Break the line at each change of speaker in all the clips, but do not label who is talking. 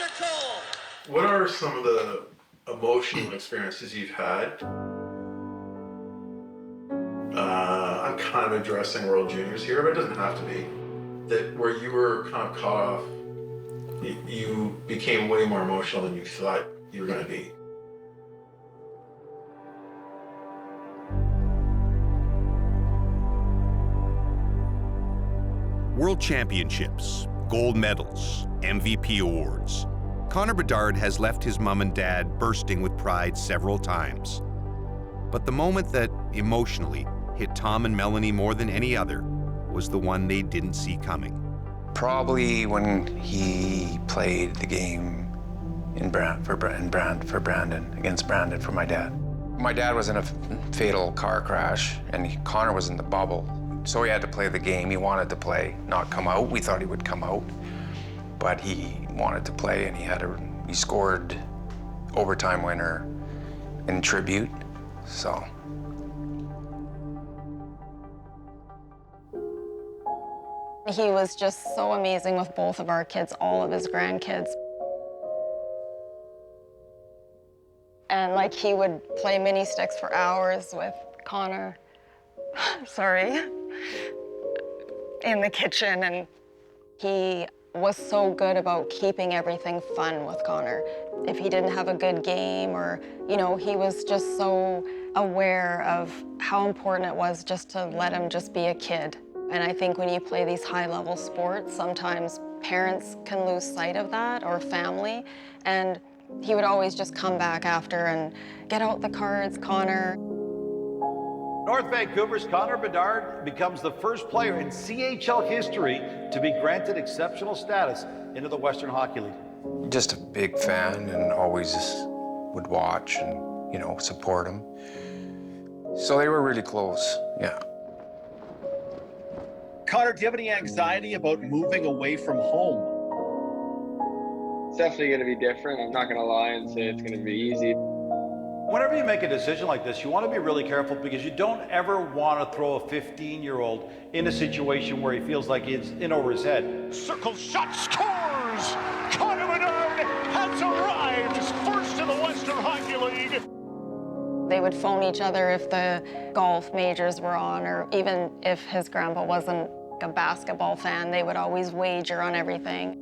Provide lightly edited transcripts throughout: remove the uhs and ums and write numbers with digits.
electrical.
What are some of the emotional experiences you've had? I'm kind of addressing World Juniors here, but it doesn't have to be. That where you were kind of caught off, you became way more emotional than you thought you were going to be.
World Championships, gold medals, MVP awards. Connor Bedard has left his mom and dad bursting with pride several times. But the moment that emotionally hit Tom and Melanie more than any other was the one they didn't see coming.
Probably when he played the game for Brandon, against Brandon for my dad. My dad was in a fatal car crash, and Connor was in the bubble. So he had to play the game. He wanted to play, not come out. We thought he would come out, but he wanted to play, and he scored overtime winner in tribute. So.
He was just so amazing with both of our kids, all of his grandkids. And like he would play mini sticks for hours with Connor. Sorry. In the kitchen, and he was so good about keeping everything fun with Connor. If he didn't have a good game or, you know, he was just so aware of how important it was just to let him just be a kid. And I think when you play these high-level sports, sometimes parents can lose sight of that, or family, and he would always just come back after and get out the cards, Connor.
North Vancouver's Connor Bedard becomes the first player in CHL history to be granted exceptional status into the Western Hockey League.
Just a big fan and always would watch and, you know, support him. So they were really close, yeah.
Connor, do you have any anxiety about moving away from home?
It's definitely going to be different. I'm not going to lie and say it's going to be easy.
Whenever you make a decision like this, you want to be really careful because you don't ever want to throw a 15-year-old in a situation where he feels like it's in over his head.
Circle shot, scores! Connor Bedard has arrived as first in the Western Hockey League.
They would phone each other if the golf majors were on, or even if his grandpa wasn't a basketball fan, they would always wager on everything.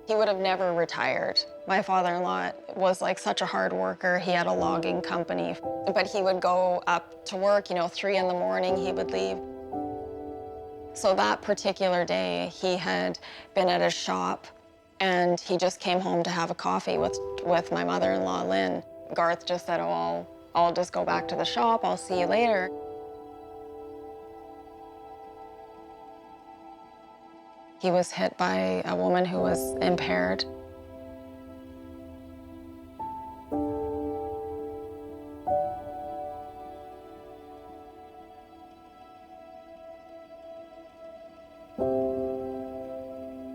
He would have never retired. My father-in-law was like such a hard worker. He had a logging company, but he would go up to work, you know, 3 in the morning, he would leave. So that particular day, he had been at his shop, and he just came home to have a coffee with my mother-in-law, Lynn. Garth just said, oh, I'll just go back to the shop, I'll see you later. He was hit by a woman who was impaired.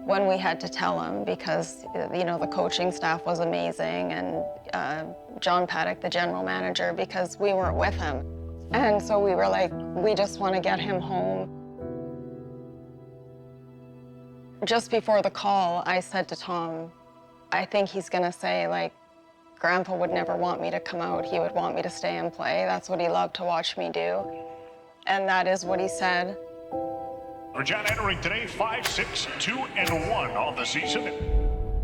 When we had to tell him, because, you know, the coaching staff was amazing, and John Paddock, the general manager, because we weren't with him. And so we were like, we just want to get him home. Just before the call, I said to Tom, I think he's gonna say, like, Grandpa would never want me to come out. He would want me to stay and play. That's what he loved to watch me do. And that is what he said.
Regina entering today 5-6, 2-1 on the season.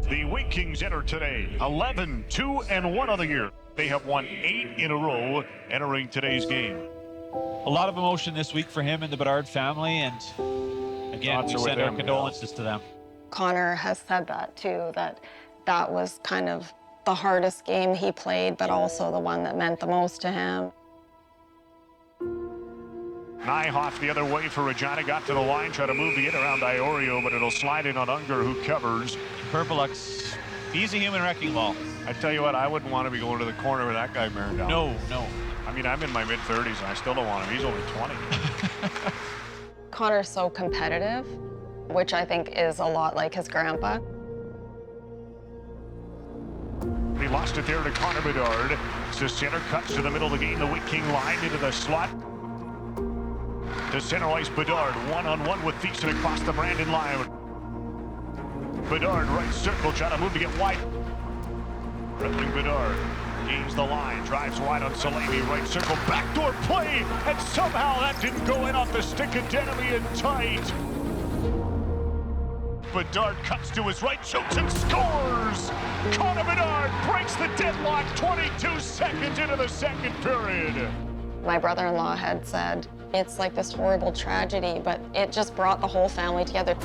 The Wheat Kings enter today 11, 2-1 on the year. They have won 8 in a row entering today's game.
A lot of emotion this week for him and the Bedard family, and again, we send our condolences to them.
Connor has said that too, that was kind of the hardest game he played, but also the one that meant the most to him.
Nyhoff the other way for Regina, got to the line, try to move the hit around Iorio, but it'll slide in on Unger, who covers.
Purplex, easy human wrecking ball.
I tell you what, I wouldn't want to be going to the corner with that guy bearing down.
No.
I mean, I'm in my mid-30s, and I still don't want him. He's only 20.
Connor's so competitive, which I think is a lot like his grandpa.
lost it there to Connor Bedard. To center, cuts to the middle of the game, the Wick King line into the slot. To center ice, Bedard, one-on-one with Thiessen across the Brandon line. Bedard, right circle, trying to move to get wide. Rippling Bedard, gains the line, drives wide on Salemi, right circle, backdoor play, and somehow that didn't go in off the stick of Denemy and tight. Bedard cuts to his right, shoots and scores! Connor Bedard breaks the deadlock 22 seconds into the second period.
My brother-in-law had said, it's like this horrible tragedy, but it just brought the whole family together.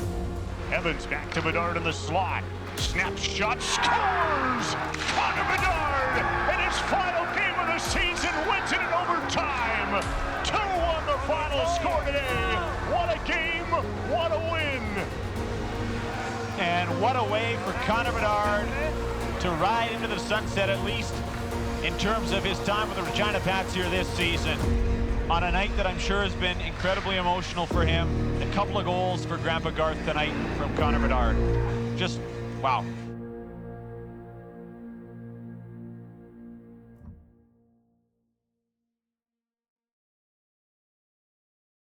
Evans back to Bedard in the slot. Snap shot, scores! Connor Bedard in his final game of the season wins it in overtime. 2-1 the final score today. What a game, what a win.
And what a way for Connor Bedard to ride into the sunset, at least in terms of his time with the Regina Pats here this season. On a night that I'm sure has been incredibly emotional for him. A couple of goals for Grandpa Garth tonight from Connor Bedard. Just wow.